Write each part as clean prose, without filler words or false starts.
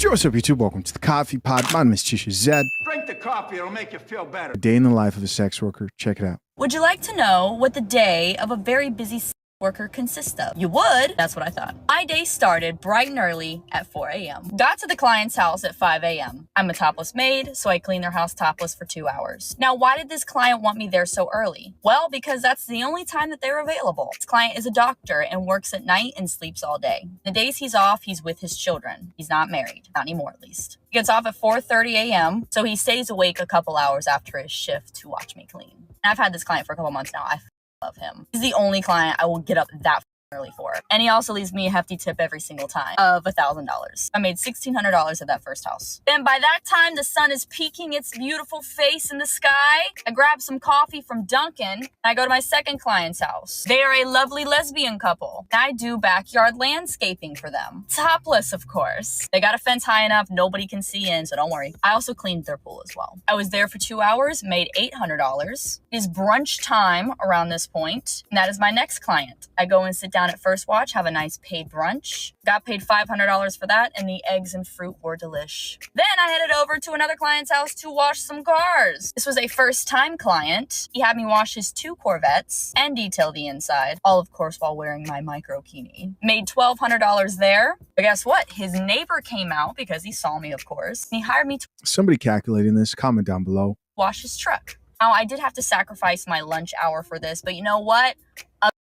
Yo, what's up, YouTube? Welcome to the Coffee Pod. My name is Tisha Zed. Drink the coffee, it'll make you feel better. A day in the life of a sex worker. Check it out. Would you like to know what the day of a very busy sex worker consists of? You would? That's what I thought. My day started bright and early at 4 a.m. Got to the client's house at 5 a.m. I'm a topless maid, so I clean their house topless for 2 hours. Now, why did this client want me there so early? Well, because that's the only time that they're available. This client is a doctor and works at night and sleeps all day. The days he's off, he's with his children. He's not married. Not anymore, at least. He gets off at 4:30 a.m., so he stays awake a couple hours after his shift to watch me clean. And I've had this client for a couple months now. I love him. He's the only client I will get up that early for. And he also leaves me a hefty tip every single time of $1,000. I made $1,600 at that first house. Then by that time, the sun is peeking its beautiful face in the sky. I grab some coffee from Dunkin', and I go to my second client's house. They are a lovely lesbian couple. I do backyard landscaping for them. Topless, of course. They got a fence high enough, nobody can see in, so don't worry. I also cleaned their pool as well. I was there for 2 hours, made $800. It is brunch time around this point, and that is my next client. I go and sit down at First Watch, have a nice paid brunch. Got paid $500 for that, and the eggs and fruit were delish. Then I headed over to another client's house to wash some cars. This was a first-time client. He had me wash his 2 Corvettes and detail the inside, all of course while wearing my microkini. Made $1,200 there, but guess what? His neighbor came out because he saw me, of course, and he hired me to Somebody calculating this, comment down below. wash his truck. Now, I did have to sacrifice my lunch hour for this, but you know what?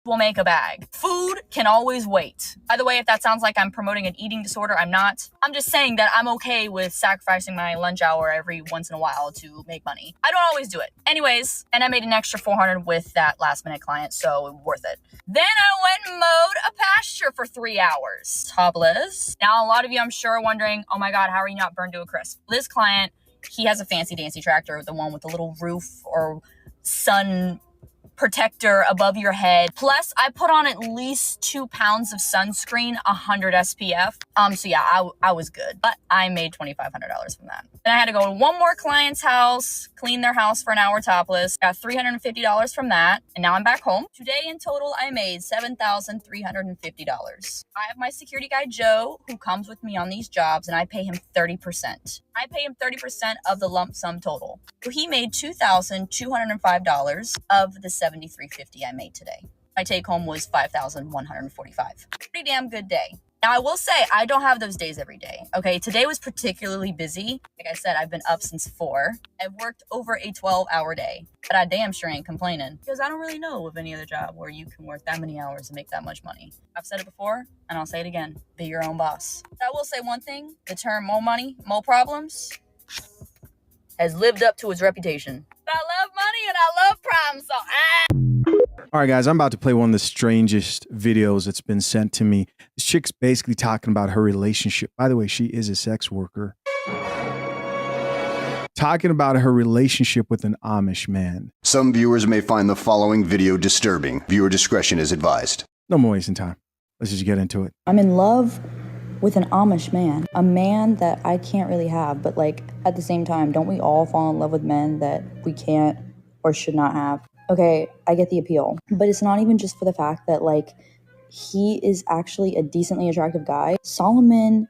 Will make a bag. Food can always wait. By the way, if that sounds like I'm promoting an eating disorder, I'm not. I'm just saying that I'm okay with sacrificing my lunch hour every once in a while to make money. I don't always do it. Anyways, and I made an extra $400 with that last minute client, so worth it. Then I went and mowed a pasture for 3 hours. Topless. Now, a lot of you, I'm sure, are wondering, oh my God, how are you not burned to a crisp? This client, he has a fancy dancy tractor, the one with the little roof or sun protector above your head. Plus, I put on at least 2 pounds of sunscreen, 100 SPF. So yeah, I was good, but I made $2,500 from that. Then I had to go to one more client's house, clean their house for an hour topless. Got $350 from that, and now I'm back home. Today in total, I made $7,350. I have my security guy, Joe, who comes with me on these jobs, and I pay him 30%. I pay him 30% of the lump sum total. So he made $2,205 of the $7,350 I made today. My take home was $5,145. Pretty damn good day. Now, I will say, I don't have those days every day, okay? Today was particularly busy. Like I said, I've been up since 4. I've worked over a 12-hour day, but I damn sure ain't complaining because I don't really know of any other job where you can work that many hours and make that much money. I've said it before, and I'll say it again. Be your own boss. But I will say one thing. The term more money, more problems has lived up to its reputation. I love money and I love problems, so All right, guys, I'm about to play one of the strangest videos that's been sent to me. This chick's basically talking about her relationship. By the way, she is a sex worker. Talking about her relationship with an Amish man. Some viewers may find the following video disturbing. Viewer discretion is advised. No more wasting time. Let's just get into it. I'm in love with an Amish man, a man that I can't really have, but like at the same time, don't we all fall in love with men that we can't or should not have? Okay, I get the appeal, but it's not even just for the fact that like he is actually a decently attractive guy. Solomon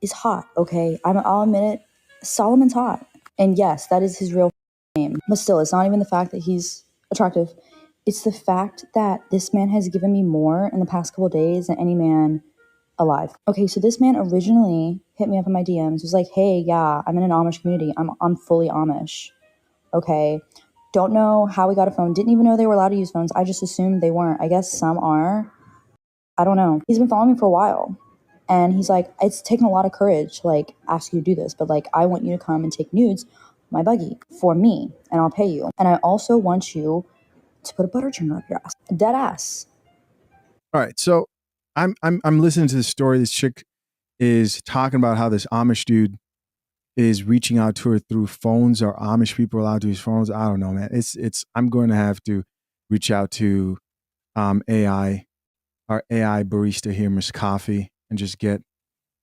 is hot, okay? I'll admit it. Solomon's hot. And yes, that is his real name. But still, it's not even the fact that he's attractive. It's the fact that this man has given me more in the past couple of days than any man alive. Okay, so this man originally hit me up in my DMs. Was like, hey, yeah, I'm in an Amish community. I'm fully Amish. Okay. Don't know how we got a phone. Didn't even know they were allowed to use phones. I just assumed they weren't. I guess some are. I don't know. He's been following me for a while. And he's like, it's taken a lot of courage to like ask you to do this. But like, I want you to come and take nudes of my buggy for me. And I'll pay you. And I also want you to put a butter churner up your ass. Dead ass. All right, so I'm listening to the story. This chick is talking about how this Amish dude is reaching out to her through phones. Or Amish people allowed to use phones? I don't know, man. I'm going to have to reach out to our AI barista here, Miss Coffee, and just get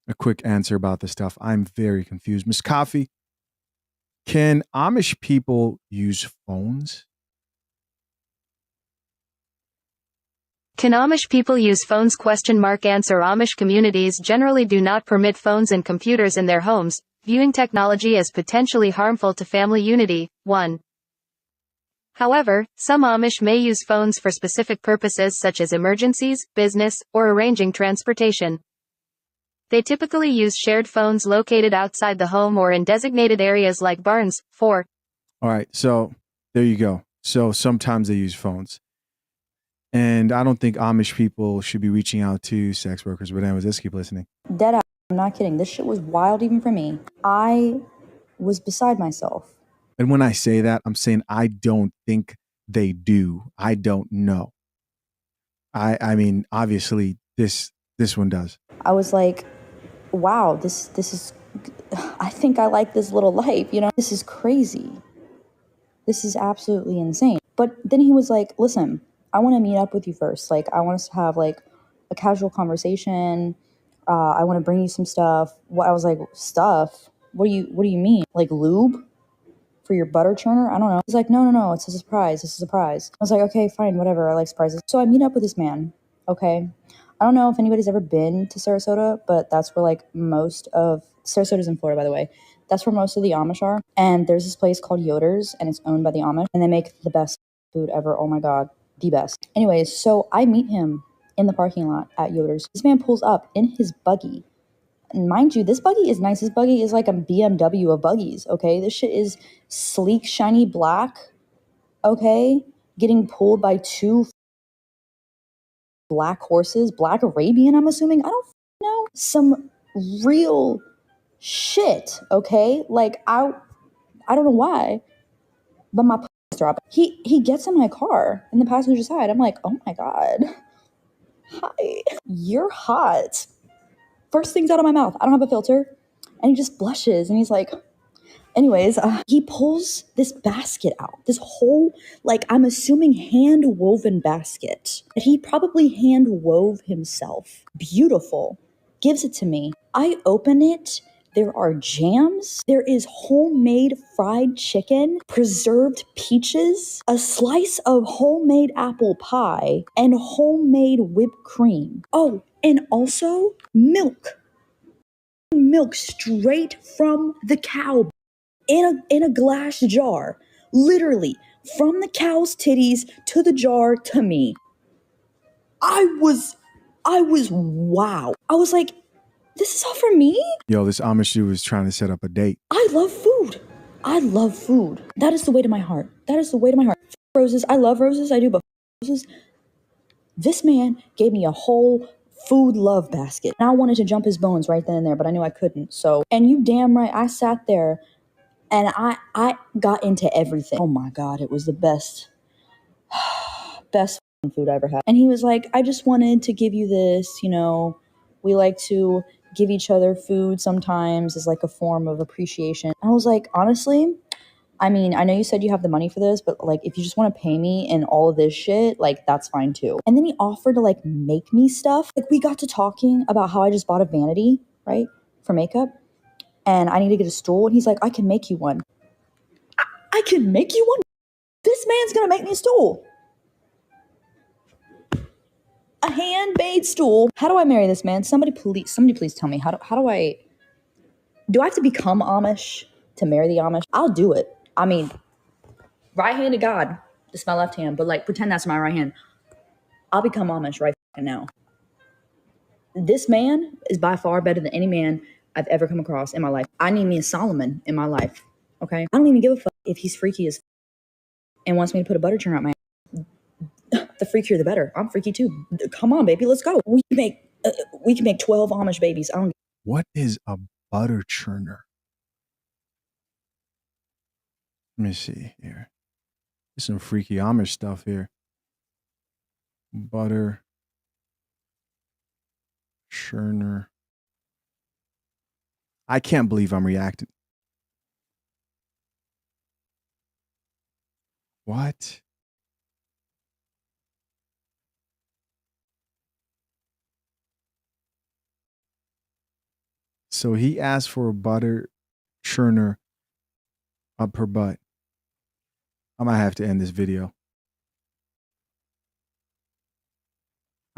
a quick answer about this stuff. I'm very confused. Miss Coffee, can Amish people use phones? Can Amish people use phones? Answer. Amish communities generally do not permit phones and computers in their homes, viewing technology as potentially harmful to family unity. 1. However, some Amish may use phones for specific purposes such as emergencies, business, or arranging transportation. They typically use shared phones located outside the home or in designated areas like barns. 4. All right, so there you go. So sometimes they use phones. And I don't think Amish people should be reaching out to sex workers, but anyways, let's keep listening. Dead ass. I'm not kidding. This shit was wild even for me. I was beside myself. And when I say that, I'm saying I don't think they do. I don't know. I mean, obviously this one does. I was like, wow, this is, I think I like this little life, you know? This is crazy. This is absolutely insane. But then he was like, listen, I want to meet up with you first. Like, I want us to have like a casual conversation. I want to bring you some stuff. I was like, stuff? What do you mean? Like lube for your butter churner? I don't know. He's like, no, it's a surprise. It's a surprise. I was like, okay, fine, whatever. I like surprises. So I meet up with this man. Okay. I don't know if anybody's ever been to Sarasota, but that's where like most of Sarasota's in Florida, by the way. That's where most of the Amish are. And there's this place called Yoder's, and it's owned by the Amish, and they make the best food ever. Oh my God, the best. Anyways, so I meet him in the parking lot at Yoder's. This man pulls up in his buggy. And mind you, this buggy is nice. This buggy is like a BMW of buggies, okay? This shit is sleek, shiny black, okay? Getting pulled by two black horses, black Arabian, I'm assuming. I don't know. Some real shit, okay? Like, I don't know why, but my drop. He gets in my car in the passenger side. I'm like, oh my God. Hi. You're hot. First things out of my mouth. I don't have a filter. And he just blushes and he's like, anyways, he pulls this basket out. This whole, like, I'm assuming hand woven basket that he probably hand wove himself. Beautiful. Gives it to me. I open it. There are jams. There is homemade fried chicken, preserved peaches, a slice of homemade apple pie, and homemade whipped cream. Oh, and also milk. Milk straight from the cow in a glass jar. Literally, from the cow's titties to the jar to me. I was wow. I was like, this is all for me? Yo, this Amish dude was trying to set up a date. I love food. I love food. That is the way to my heart. That is the way to my heart. Roses. I love roses. I do, but roses. This man gave me a whole food love basket. And I wanted to jump his bones right then and there, but I knew I couldn't. So, and you damn right, I sat there and I got into everything. Oh my God, it was the best food I ever had. And he was like, I just wanted to give you this, you know, we like to give each other food sometimes as like a form of appreciation. And I was like, honestly, I mean, I know you said you have the money for this, but like if you just want to pay me and all of this shit, like that's fine too. And then he offered to like make me stuff. Like we got to talking about how I just bought a vanity, right, for makeup. And I need to get a stool. And he's like, I can make you one. I can make you one? This man's gonna make me a stool. A handmade stool. How do I marry this man? Somebody please tell me. How do I have to become Amish to marry the Amish? I'll do it. I mean, right hand to God. This is my left hand, but like pretend that's my right hand. I'll become Amish right now. This man is by far better than any man I've ever come across in my life. I need me a Solomon in my life. Okay? I don't even give a fuck if he's freaky as and wants me to put a butter churn out my the freakier the better. I'm freaky too. Come on, baby, let's go. We can make 12 Amish babies. I don't. What is a butter churner? Let me see here. There's some freaky Amish stuff here. Butter churner. I can't believe I'm reacting. What? So he asked for a butter churner up her butt. I might have to end this video.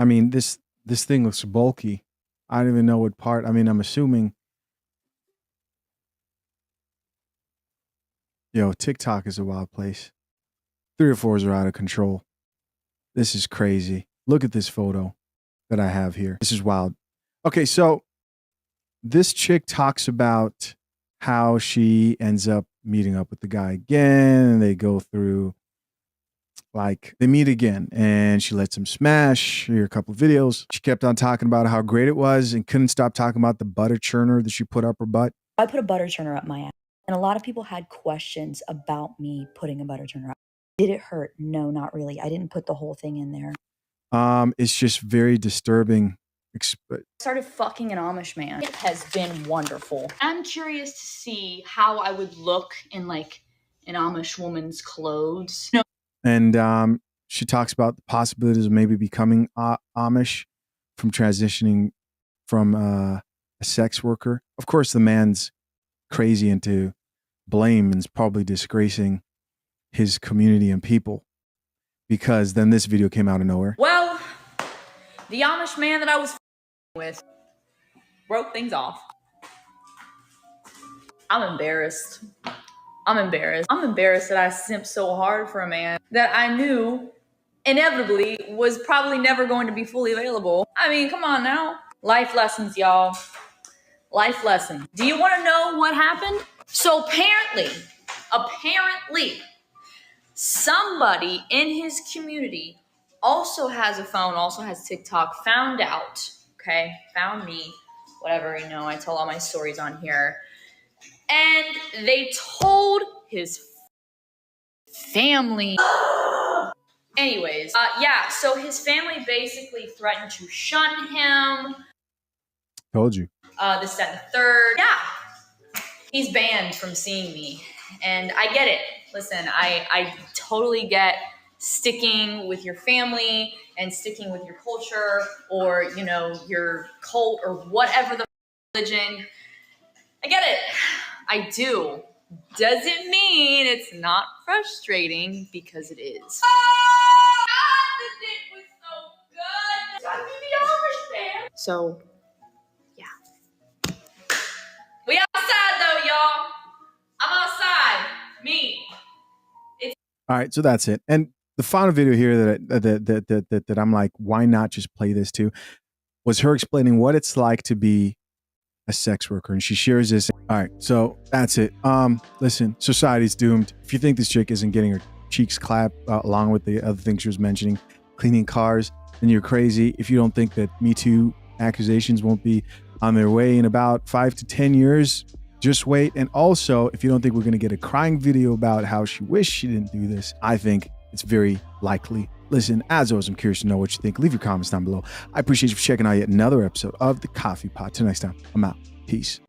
I mean, this thing looks bulky. I don't even know what part. I mean, I'm assuming. Yo, TikTok is a wild place. 3 or 4s are out of control. This is crazy. Look at this photo that I have here. This is wild. Okay, so this chick talks about how she ends up meeting up with the guy again, and they go through, like, they meet again, and she lets him smash. Here are a couple of videos. She kept on talking about how great it was and couldn't stop talking about the butter churner that she put up her butt. I put a butter churner up my ass, and a lot of people had questions about me putting a butter churner up. Did it hurt? No, not really. I didn't put the whole thing in there. It's just very disturbing. Started fucking an Amish man. It has been wonderful. I'm curious to see how I would look in like an Amish woman's clothes. No. And she talks about the possibilities of maybe becoming Amish from transitioning from a sex worker. Of course, the man's crazy into blame and is probably disgracing his community and people, because then this video came out of nowhere. Well, the Amish man that I was with broke things off. I'm embarrassed. I'm embarrassed that I simped so hard for a man that I knew inevitably was probably never going to be fully available. I mean, come on now. Life lessons, y'all. Life lesson. Do you want to know what happened? So apparently, somebody in his community also has a phone, also has TikTok, found out, okay? Found me, whatever, you know, I tell all my stories on here. And they told his family. Anyways, yeah, so his family basically threatened to shun him. Told you. This, that, and the third. Yeah. He's banned from seeing me. And I get it. Listen, I totally get sticking with your family and sticking with your culture or, you know, your cult or whatever the religion. I get it. I do. Doesn't mean it's not frustrating, because it is. The dick was so good. Gotta be the Amish man. So, yeah. We outside though, y'all. I'm outside. Me. All right, so that's it. And the final video here that I'm like, why not just play this too, was her explaining what it's like to be a sex worker, and she shares this. All right, so that's it. Listen, society's doomed. If you think this chick isn't getting her cheeks clapped along with the other things she was mentioning, cleaning cars, then you're crazy. If you don't think that Me Too accusations won't be on their way in about 5 to 10 years, just wait. And also, if you don't think we're going to get a crying video about how she wished she didn't do this, I think it's very likely. Listen, as always, I'm curious to know what you think. Leave your comments down below. I appreciate you for checking out yet another episode of The Coffee Pot. Till next time, I'm out. Peace.